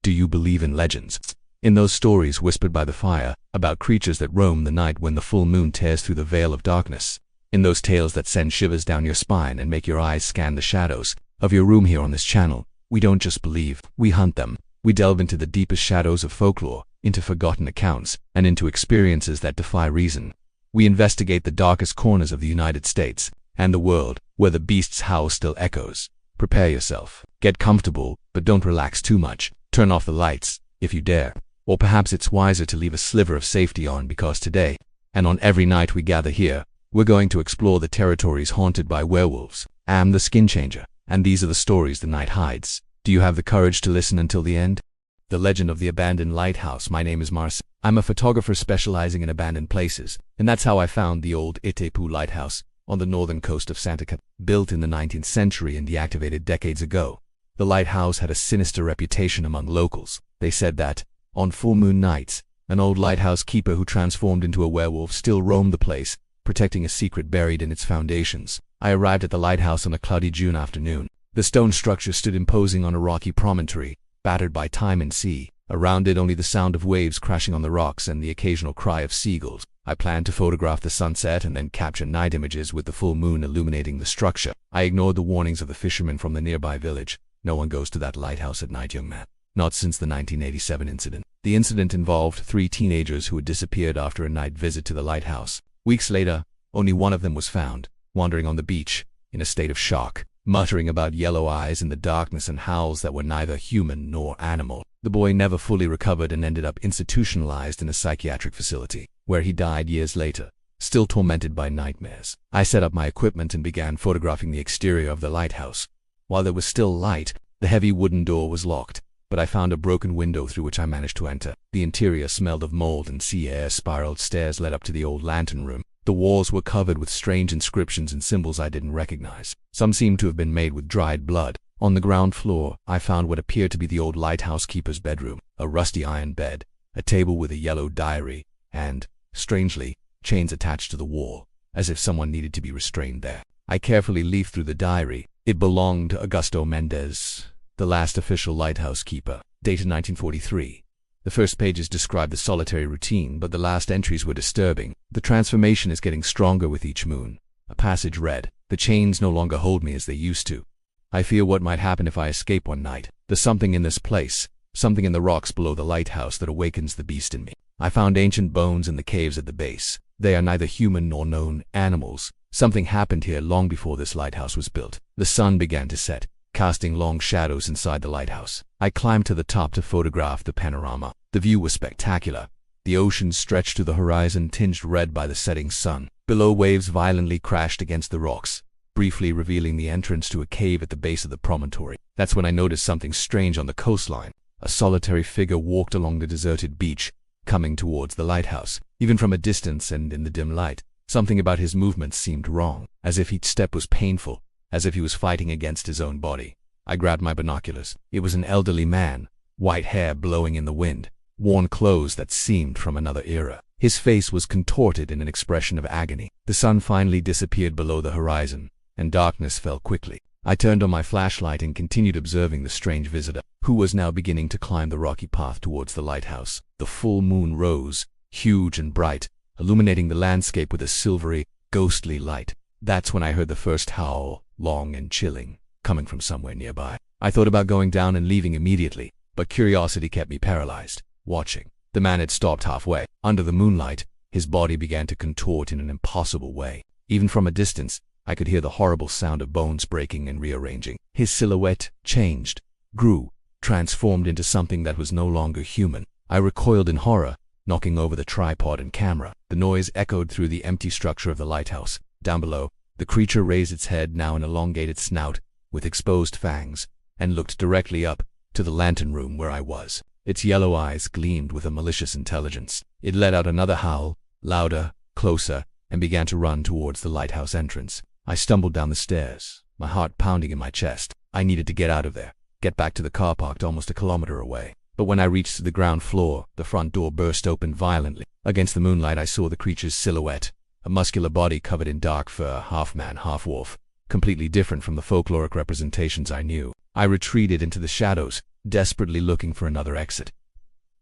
Do you believe in legends? In those stories whispered by the fire, about creatures that roam the night when the full moon tears through the veil of darkness. In those tales that send shivers down your spine and make your eyes scan the shadows of your room here on this channel, we don't just believe, we hunt them. We delve into the deepest shadows of folklore, into forgotten accounts, and into experiences that defy reason. We investigate the darkest corners of the United States and the world, where the beast's howl still echoes. Prepare yourself. Get comfortable, but don't relax too much. Turn off the lights, if you dare. Or perhaps it's wiser to leave a sliver of safety on, because today, and on every night we gather here, we're going to explore the territories haunted by werewolves. I'm the Skin Changer, and these are the stories the night hides. Do you have the courage to listen until the end? The Legend of the Abandoned Lighthouse. My name is Immerse. I'm a photographer specializing in abandoned places, and that's how I found the old Itepu Lighthouse on the northern coast of Santa Catarina. Built in the 19th century and deactivated decades ago, the lighthouse had a sinister reputation among locals. They said that, on full moon nights, an old lighthouse keeper who transformed into a werewolf still roamed the place, protecting a secret buried in its foundations. I arrived at the lighthouse on a cloudy June afternoon. The stone structure stood imposing on a rocky promontory, battered by time and sea. Around it only the sound of waves crashing on the rocks and the occasional cry of seagulls. I planned to photograph the sunset and then capture night images with the full moon illuminating the structure. I ignored the warnings of the fishermen from the nearby village. No one goes to that lighthouse at night, young man. Not since the 1987 incident. The incident involved 3 teenagers who had disappeared after a night visit to the lighthouse. Weeks later, only one of them was found, wandering on the beach, in a state of shock, muttering about yellow eyes in the darkness and howls that were neither human nor animal. The boy never fully recovered and ended up institutionalized in a psychiatric facility, where he died years later, still tormented by nightmares. I set up my equipment and began photographing the exterior of the lighthouse. While there was still light, the heavy wooden door was locked, but I found a broken window through which I managed to enter. The interior smelled of mold and sea air. Spiraled stairs led up to the old lantern room. The walls were covered with strange inscriptions and symbols I didn't recognize. Some seemed to have been made with dried blood. On the ground floor, I found what appeared to be the old lighthouse keeper's bedroom, a rusty iron bed, a table with a yellow diary, and, strangely, chains attached to the wall, as if someone needed to be restrained there. I carefully leafed through the diary. It belonged to Augusto Mendez, the last official lighthouse keeper, dated 1943. The first pages described the solitary routine, but the last entries were disturbing. The transformation is getting stronger with each moon. A passage read, "The chains no longer hold me as they used to. I fear what might happen if I escape one night. There's something in this place, something in the rocks below the lighthouse that awakens the beast in me." I found ancient bones in the caves at the base. They are neither human nor known animals. Something happened here long before this lighthouse was built. The sun began to set, casting long shadows inside the lighthouse. I climbed to the top to photograph the panorama. The view was spectacular. The ocean stretched to the horizon, tinged red by the setting sun. Below, waves violently crashed against the rocks, briefly revealing the entrance to a cave at the base of the promontory. That's when I noticed something strange on the coastline. A solitary figure walked along the deserted beach, coming towards the lighthouse. Even from a distance and in the dim light, something about his movements seemed wrong, as if each step was painful, as if he was fighting against his own body. I grabbed my binoculars. It was an elderly man, white hair blowing in the wind, worn clothes that seemed from another era. His face was contorted in an expression of agony. The sun finally disappeared below the horizon, and darkness fell quickly. I turned on my flashlight and continued observing the strange visitor, who was now beginning to climb the rocky path towards the lighthouse. The full moon rose, huge and bright, illuminating the landscape with a silvery, ghostly light. That's when I heard the first howl, long and chilling, coming from somewhere nearby. I thought about going down and leaving immediately, but curiosity kept me paralyzed, watching. The man had stopped halfway. Under the moonlight, his body began to contort in an impossible way. Even from a distance, I could hear the horrible sound of bones breaking and rearranging. His silhouette changed, grew, transformed into something that was no longer human. I recoiled in horror, knocking over the tripod and camera. The noise echoed through the empty structure of the lighthouse. Down below, the creature raised its head, now an elongated snout, with exposed fangs, and looked directly up to the lantern room where I was. Its yellow eyes gleamed with a malicious intelligence. It let out another howl, louder, closer, and began to run towards the lighthouse entrance. I stumbled down the stairs, my heart pounding in my chest. I needed to get out of there, get back to the car parked almost a kilometer away. But when I reached the ground floor, the front door burst open violently. Against the moonlight, I saw the creature's silhouette, a muscular body covered in dark fur, half man, half wolf, completely different from the folkloric representations I knew. I retreated into the shadows, desperately looking for another exit.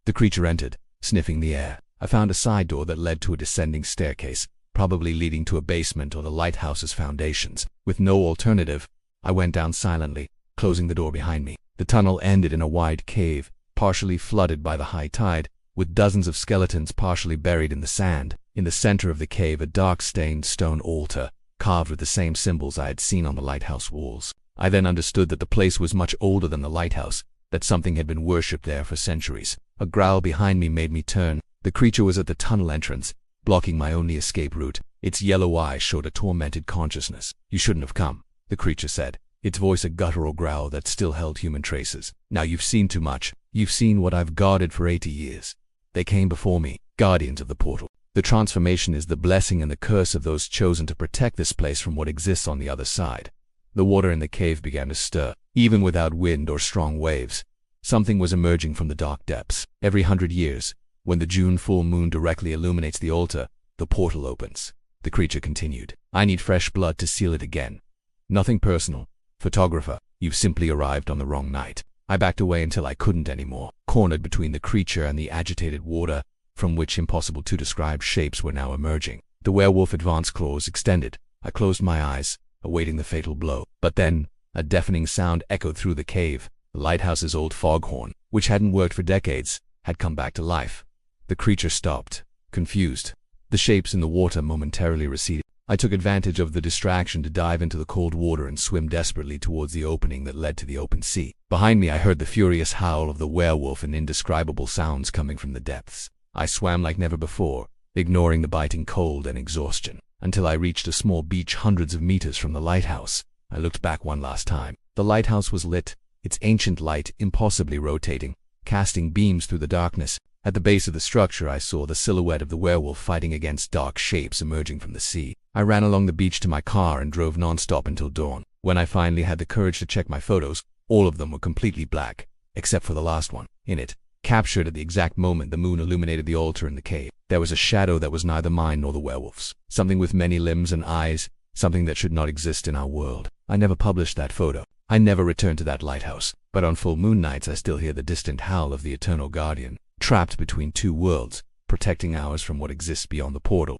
The creature entered, sniffing the air. I found a side door that led to a descending staircase, probably leading to a basement or the lighthouse's foundations. With no alternative, I went down silently, closing the door behind me. The tunnel ended in a wide cave, partially flooded by the high tide, with dozens of skeletons partially buried in the sand. In the center of the cave, a dark-stained stone altar, carved with the same symbols I had seen on the lighthouse walls. I then understood that the place was much older than the lighthouse, that something had been worshipped there for centuries. A growl behind me made me turn. The creature was at the tunnel entrance, blocking my only escape route. Its yellow eyes showed a tormented consciousness. "You shouldn't have come," the creature said, its voice a guttural growl that still held human traces. "Now you've seen too much. You've seen what I've guarded for 80 years. They came before me, guardians of the portal. The transformation is the blessing and the curse of those chosen to protect this place from what exists on the other side." The water in the cave began to stir. Even without wind or strong waves, something was emerging from the dark depths. Every 100 years, when the June full moon directly illuminates the altar, the portal opens. The creature continued. "I need fresh blood to seal it again. Nothing personal. Photographer, you've simply arrived on the wrong night." I backed away until I couldn't anymore, cornered between the creature and the agitated water, from which impossible to describe shapes were now emerging. The werewolf advance claws extended. I closed my eyes, awaiting the fatal blow. But then, a deafening sound echoed through the cave. The lighthouse's old foghorn, which hadn't worked for decades, had come back to life. The creature stopped, confused. The shapes in the water momentarily receded. I took advantage of the distraction to dive into the cold water and swim desperately towards the opening that led to the open sea. Behind me I heard the furious howl of the werewolf and indescribable sounds coming from the depths. I swam like never before, ignoring the biting cold and exhaustion, until I reached a small beach hundreds of meters from the lighthouse. I looked back one last time. The lighthouse was lit, its ancient light impossibly rotating, casting beams through the darkness. At the base of the structure I saw the silhouette of the werewolf fighting against dark shapes emerging from the sea. I ran along the beach to my car and drove non-stop until dawn. When I finally had the courage to check my photos, all of them were completely black, except for the last one. In it, captured at the exact moment the moon illuminated the altar in the cave, there was a shadow that was neither mine nor the werewolf's. Something with many limbs and eyes, something that should not exist in our world. I never published that photo. I never returned to that lighthouse. But on full moon nights I still hear the distant howl of the eternal guardian, trapped between two worlds, protecting ours from what exists beyond the portal.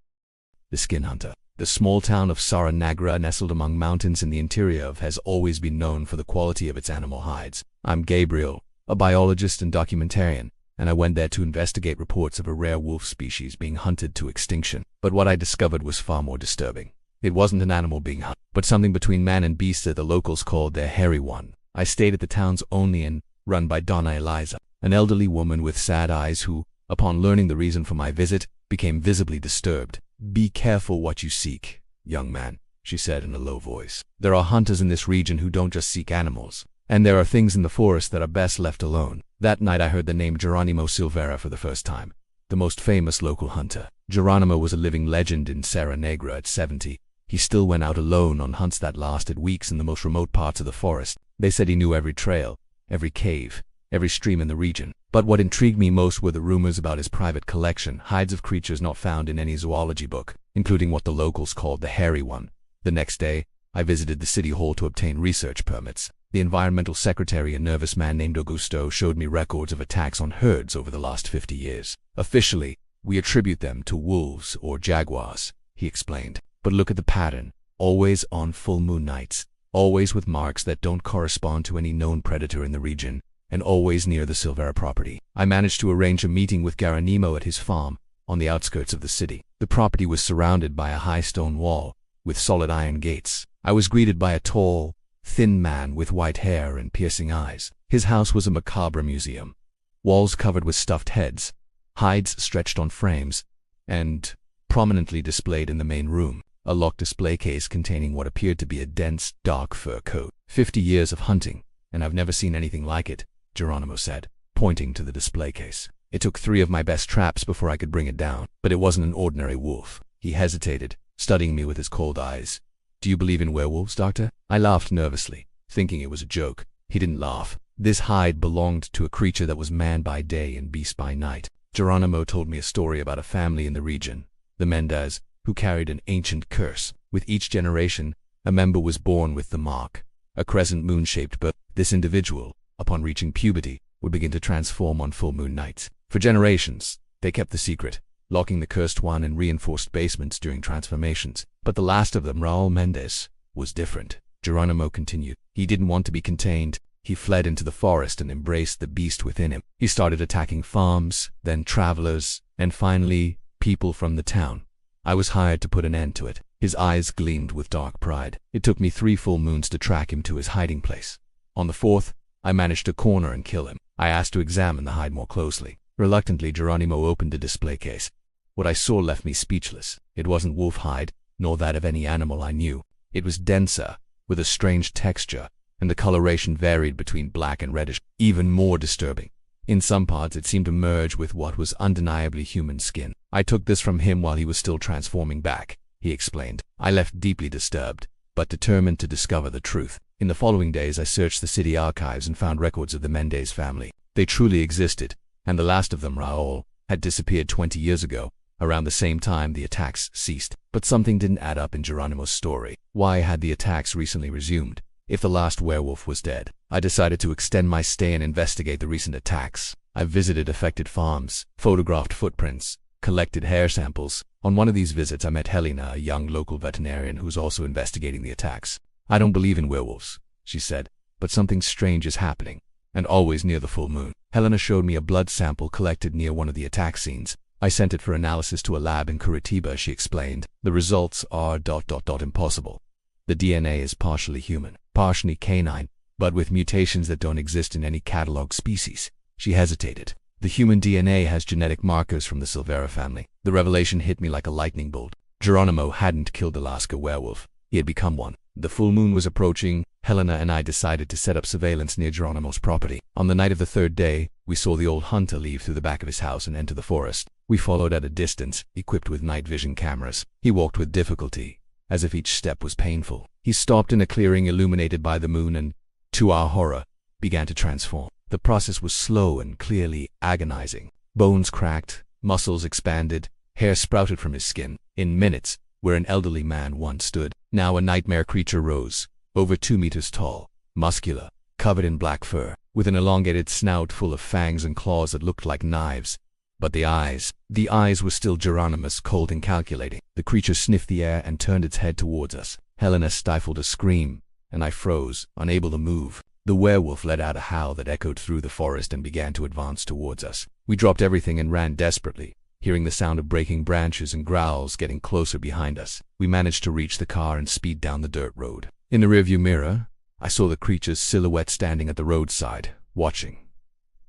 The Skin Hunter. The small town of Saranagra, nestled among mountains in the interior of, has always been known for the quality of its animal hides. I'm Gabriel, a biologist and documentarian, and I went there to investigate reports of a rare wolf species being hunted to extinction. But what I discovered was far more disturbing. It wasn't an animal being hunted, but something between man and beast that the locals called their hairy one. I stayed at the town's only inn, run by Donna Eliza, an elderly woman with sad eyes who, upon learning the reason for my visit, became visibly disturbed. "Be careful what you seek, young man," she said in a low voice. "There are hunters in this region who don't just seek animals, and there are things in the forest that are best left alone." That night I heard the name Geronimo Silvera for the first time, the most famous local hunter. Geronimo was a living legend in Saranagra at 70. He still went out alone on hunts that lasted weeks in the most remote parts of the forest. They said he knew every trail, every cave, every stream in the region. But what intrigued me most were the rumors about his private collection, hides of creatures not found in any zoology book, including what the locals called the hairy one. The next day, I visited the city hall to obtain research permits. The environmental secretary, a nervous man named Augusto, showed me records of attacks on herds over the last 50 years. "Officially, we attribute them to wolves or jaguars," he explained. "But look at the pattern, always on full moon nights, always with marks that don't correspond to any known predator in the region, and always near the Silvera property." I managed to arrange a meeting with Geronimo at his farm, on the outskirts of the city. The property was surrounded by a high stone wall, with solid iron gates. I was greeted by a tall, thin man with white hair and piercing eyes. His house was a macabre museum. Walls covered with stuffed heads, hides stretched on frames, and, prominently displayed in the main room, a locked display case containing what appeared to be a dense, dark fur coat. 50 years of hunting, and I've never seen anything like it, Geronimo said, pointing to the display case. "It took 3 of my best traps before I could bring it down, but it wasn't an ordinary wolf." He hesitated, studying me with his cold eyes. "Do you believe in werewolves, doctor?" I laughed nervously, thinking it was a joke. He didn't laugh. This hide belonged to a creature that was man by day and beast by night. Geronimo told me a story about a family in the region, the Mendez, who carried an ancient curse. With each generation, a member was born with the mark, a crescent moon-shaped bird. This individual, upon reaching puberty, would begin to transform on full moon nights. For generations, they kept the secret, locking the cursed one in reinforced basements during transformations. But the last of them, Raul Mendez, was different. Geronimo continued. He didn't want to be contained. He fled into the forest and embraced the beast within him. He started attacking farms, then travelers, and finally, people from the town. I was hired to put an end to it. His eyes gleamed with dark pride. It took me 3 full moons to track him to his hiding place. On the 4th, I managed to corner and kill him. I asked to examine the hide more closely. Reluctantly, Geronimo opened the display case. What I saw left me speechless. It wasn't wolf hide, nor that of any animal I knew. It was denser, with a strange texture, and the coloration varied between black and reddish, even more disturbing. In some parts, it seemed to merge with what was undeniably human skin. I took this from him while he was still transforming back, he explained. I left deeply disturbed, but determined to discover the truth. In the following days, I searched the city archives and found records of the Mendez family. They truly existed, and the last of them, Raul, had disappeared 20 years ago, around the same time the attacks ceased. But something didn't add up in Geronimo's story. Why had the attacks recently resumed, if the last werewolf was dead? I decided to extend my stay and investigate the recent attacks. I visited affected farms, photographed footprints, collected hair samples. On one of these visits, I met Helena, a young local veterinarian who's also investigating the attacks. I don't believe in werewolves, she said, but something strange is happening, and always near the full moon. Helena showed me a blood sample collected near one of the attack scenes. I sent it for analysis to a lab in Curitiba, she explained. The results are ... impossible. The DNA is partially human, partially canine, but with mutations that don't exist in any cataloged species. She hesitated. The human DNA has genetic markers from the Silvera family. The revelation hit me like a lightning bolt. Geronimo hadn't killed Alaska werewolf. He had become one. The full moon was approaching. Helena and I decided to set up surveillance near Geronimo's property. On the night of the 3rd day, we saw the old hunter leave through the back of his house and enter the forest. We followed at a distance, equipped with night vision cameras. He walked with difficulty, as if each step was painful. He stopped in a clearing illuminated by the moon and, to our horror, began to transform. The process was slow and clearly agonizing. Bones cracked, muscles expanded, hair sprouted from his skin. In minutes, where an elderly man once stood, now a nightmare creature rose, over 2 meters tall, muscular, covered in black fur, with an elongated snout full of fangs and claws that looked like knives. But the eyes were still Geronimo's, cold and calculating. The creature sniffed the air and turned its head towards us. Helena stifled a scream, and I froze, unable to move. The werewolf let out a howl that echoed through the forest and began to advance towards us. We dropped everything and ran desperately, hearing the sound of breaking branches and growls getting closer behind us. We managed to reach the car and speed down the dirt road. In the rearview mirror, I saw the creature's silhouette standing at the roadside, watching.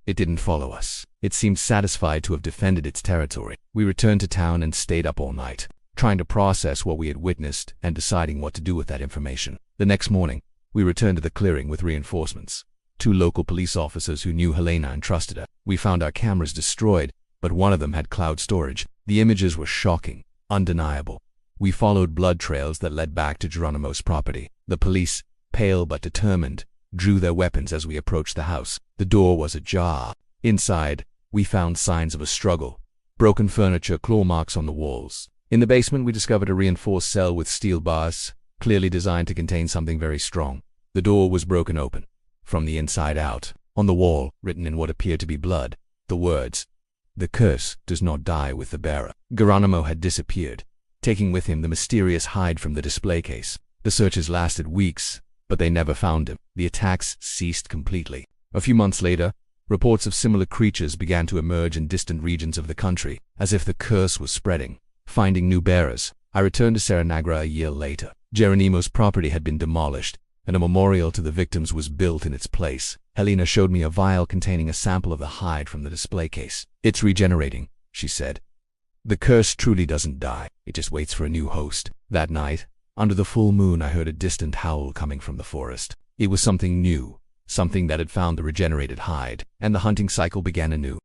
It didn't follow us. It seemed satisfied to have defended its territory. We returned to town and stayed up all night, trying to process what we had witnessed and deciding what to do with that information. The next morning, we returned to the clearing with reinforcements. 2 local police officers who knew Helena and trusted her. We found our cameras destroyed, but one of them had cloud storage. The images were shocking, undeniable. We followed blood trails that led back to Geronimo's property. The police, pale but determined, drew their weapons as we approached the house. The door was ajar. Inside, we found signs of a struggle. Broken furniture, claw marks on the walls. In the basement, we discovered a reinforced cell with steel bars, clearly designed to contain something very strong. The door was broken open, from the inside out. On the wall, written in what appeared to be blood, the words, "The curse does not die with the bearer." Geronimo had disappeared, taking with him the mysterious hide from the display case. The searches lasted weeks, but they never found him. The attacks ceased completely. A few months later, reports of similar creatures began to emerge in distant regions of the country, as if the curse was spreading, finding new bearers. I returned to Seranagra a year later. Geronimo's property had been demolished, and a memorial to the victims was built in its place. Helena showed me a vial containing a sample of the hide from the display case. "It's regenerating," she said. "The curse truly doesn't die. It just waits for a new host." That night, under the full moon, I heard a distant howl coming from the forest. It was something new, something that had found the regenerated hide, and the hunting cycle began anew.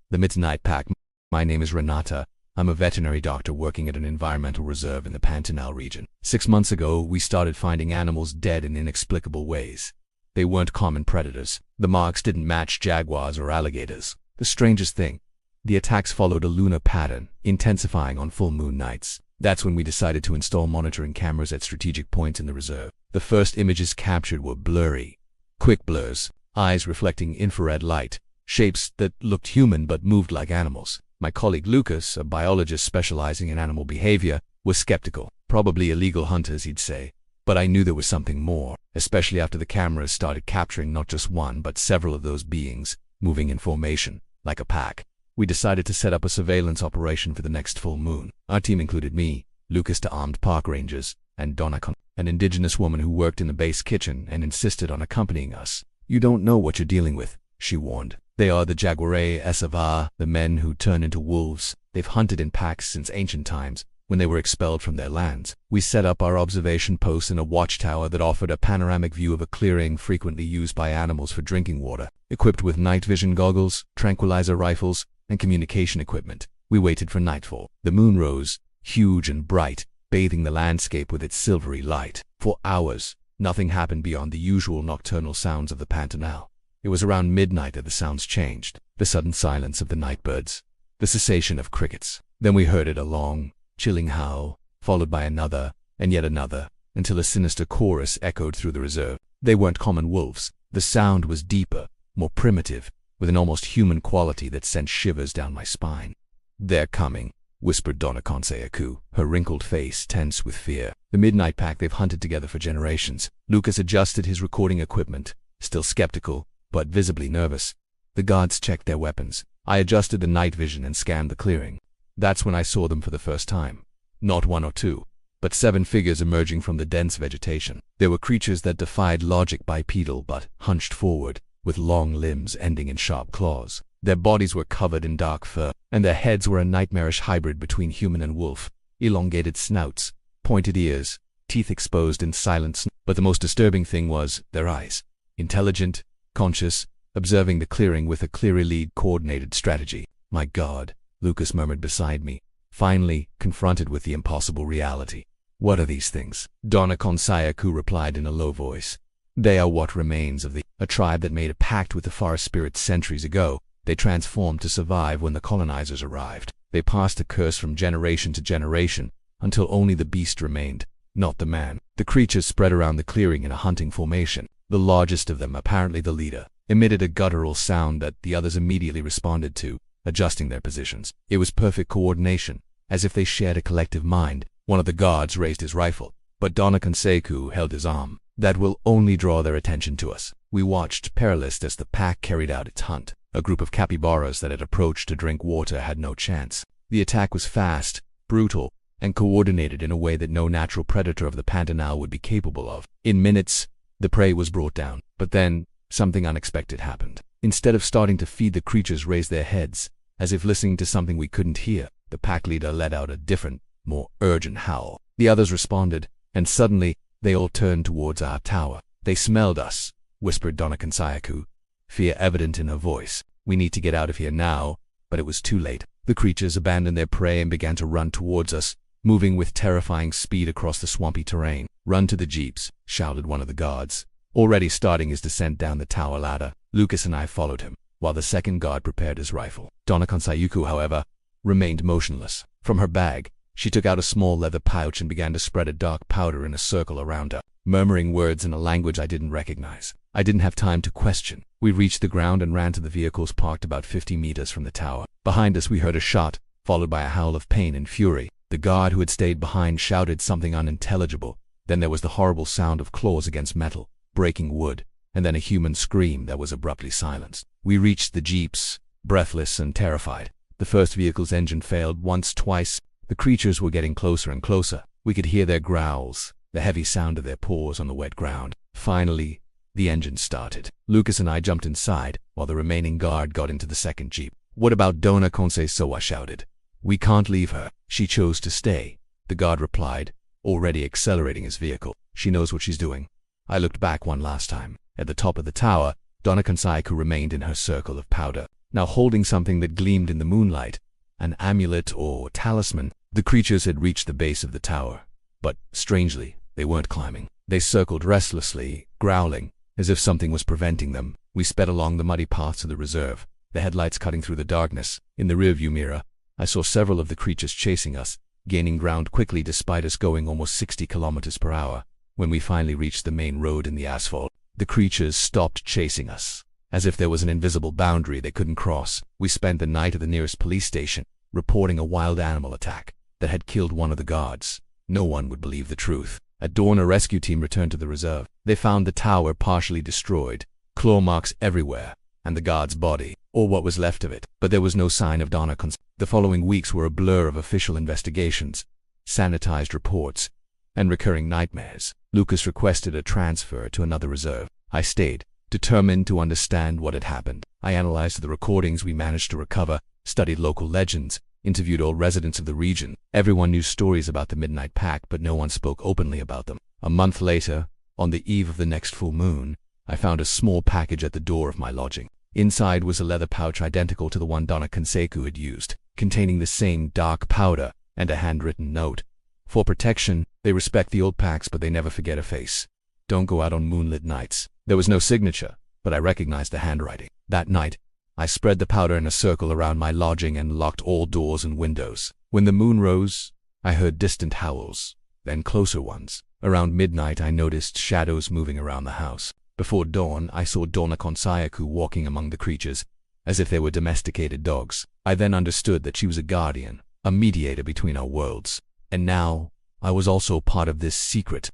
The Midnight Pack. My name is Renata. I'm a veterinary doctor working at an environmental reserve in the Pantanal region. 6 months ago, we started finding animals dead in inexplicable ways. They weren't common predators. The marks didn't match jaguars or alligators. The strangest thing, the attacks followed a lunar pattern, intensifying on full moon nights. That's when we decided to install monitoring cameras at strategic points in the reserve. The first images captured were blurry, quick blurs, eyes reflecting infrared light, shapes that looked human but moved like animals. My colleague Lucas, a biologist specializing in animal behavior, was skeptical. Probably illegal hunters, he'd say. But I knew there was something more, especially after the cameras started capturing not just one but several of those beings, moving in formation, like a pack. We decided to set up a surveillance operation for the next full moon. Our team included me, Lucas, the armed park rangers, and Donna, an indigenous woman who worked in the base kitchen and insisted on accompanying us. "You don't know what you're dealing with," she warned. "They are the Jaguare Esava, the men who turn into wolves. They've hunted in packs since ancient times, when they were expelled from their lands." We set up our observation post in a watchtower that offered a panoramic view of a clearing frequently used by animals for drinking water. Equipped with night vision goggles, tranquilizer rifles, and communication equipment, we waited for nightfall. The moon rose, huge and bright, bathing the landscape with its silvery light. For hours, nothing happened beyond the usual nocturnal sounds of the Pantanal. It was around midnight that the sounds changed. The sudden silence of the night birds, the cessation of crickets. Then we heard it, a long, chilling howl, followed by another, and yet another, until a sinister chorus echoed through the reserve. They weren't common wolves. The sound was deeper, more primitive, with an almost human quality that sent shivers down my spine. "They're coming," whispered Donna Conseyaku, her wrinkled face tense with fear. "The midnight pack, they've hunted together for generations." Lucas adjusted his recording equipment, still skeptical, but visibly nervous. The guards checked their weapons. I adjusted the night vision and scanned the clearing. That's when I saw them for the first time. Not one or two, but 7 figures emerging from the dense vegetation. They were creatures that defied logic, bipedal but hunched forward, with long limbs ending in sharp claws. Their bodies were covered in dark fur, and their heads were a nightmarish hybrid between human and wolf. Elongated snouts, pointed ears, teeth exposed in silence. But the most disturbing thing was their eyes. Intelligent, conscious, observing the clearing with a clearly coordinated strategy. "My God," Lucas murmured beside me, finally confronted with the impossible reality. "What are these things?" Donna Conseyaku replied in a low voice. "They are what remains of a tribe that made a pact with the forest spirits centuries ago. They transformed to survive when the colonizers arrived. They passed a curse from generation to generation, until only the beast remained, not the man." The creatures spread around the clearing in a hunting formation. The largest of them, apparently the leader, emitted a guttural sound that the others immediately responded to, adjusting their positions. It was perfect coordination, as if they shared a collective mind. One of the guards raised his rifle, but Donna Conseyaku held his arm. "That will only draw their attention to us." We watched, paralyzed, as the pack carried out its hunt. A group of capybaras that had approached to drink water had no chance. The attack was fast, brutal, and coordinated in a way that no natural predator of the Pantanal would be capable of. In minutes, the prey was brought down. But then, something unexpected happened. Instead of starting to feed, the creatures raised their heads, as if listening to something we couldn't hear. The pack leader let out a different, more urgent howl. The others responded, and suddenly, they all turned towards our tower. "They smelled us," whispered Donna Conseyaku, fear evident in her voice. "We need to get out of here now." But it was too late. The creatures abandoned their prey and began to run towards us, moving with terrifying speed across the swampy terrain. "Run to the jeeps," shouted one of the guards, already starting his descent down the tower ladder. Lucas and I followed him, while the second guard prepared his rifle. Donna Conseyaku, however, remained motionless. From her bag, she took out a small leather pouch and began to spread a dark powder in a circle around her, murmuring words in a language I didn't recognize. I didn't have time to question. We reached the ground and ran to the vehicles parked about 50 meters from the tower. Behind us we heard a shot, followed by a howl of pain and fury. The guard who had stayed behind shouted something unintelligible. Then there was the horrible sound of claws against metal, breaking wood, and then a human scream that was abruptly silenced. We reached the jeeps, breathless and terrified. The first vehicle's engine failed once, twice. The creatures were getting closer and closer. We could hear their growls, the heavy sound of their paws on the wet ground. Finally, the engine started. Lucas and I jumped inside, while the remaining guard got into the second jeep. "What about Donna Conseyaku?" I shouted. "We can't leave her. She chose to stay," the guard replied, already accelerating his vehicle. "She knows what she's doing." I looked back one last time. At the top of the tower, Donna Conseyaku remained in her circle of powder, now holding something that gleamed in the moonlight, an amulet or talisman. The creatures had reached the base of the tower, but, strangely, they weren't climbing. They circled restlessly, growling, as if something was preventing them. We sped along the muddy path to the reserve, the headlights cutting through the darkness. In the rearview mirror, I saw several of the creatures chasing us, gaining ground quickly despite us going almost 60 kilometers per hour. When we finally reached the main road in the asphalt, The creatures stopped chasing us, as if there was an invisible boundary they couldn't cross. We spent the night at the nearest police station, reporting a wild animal attack that had killed one of the guards. No one would believe the truth. At dawn, a rescue team returned to the reserve. They found the tower partially destroyed, claw marks everywhere, and the guard's body, or what was left of it. But there was no sign of Donna. The following weeks were a blur of official investigations, sanitized reports, and recurring nightmares. Lucas requested a transfer to another reserve. I stayed, determined to understand what had happened. I analyzed the recordings we managed to recover, studied local legends, interviewed all residents of the region. Everyone knew stories about the Midnight Pact, but no one spoke openly about them. A month later, on the eve of the next full moon, I found a small package at the door of my lodging. Inside was a leather pouch identical to the one Donna Kanseku had used, containing the same dark powder and a handwritten note. For protection, they respect the old pacts, but they never forget a face. Don't go out on moonlit nights. There was no signature, but I recognized the handwriting. That night, I spread the powder in a circle around my lodging and locked all doors and windows. When the moon rose, I heard distant howls, then closer ones. Around midnight, I noticed shadows moving around the house. Before dawn, I saw Donna Kanseku walking among the creatures, as if they were domesticated dogs. I then understood that she was a guardian, a mediator between our worlds. And now, I was also part of this secret,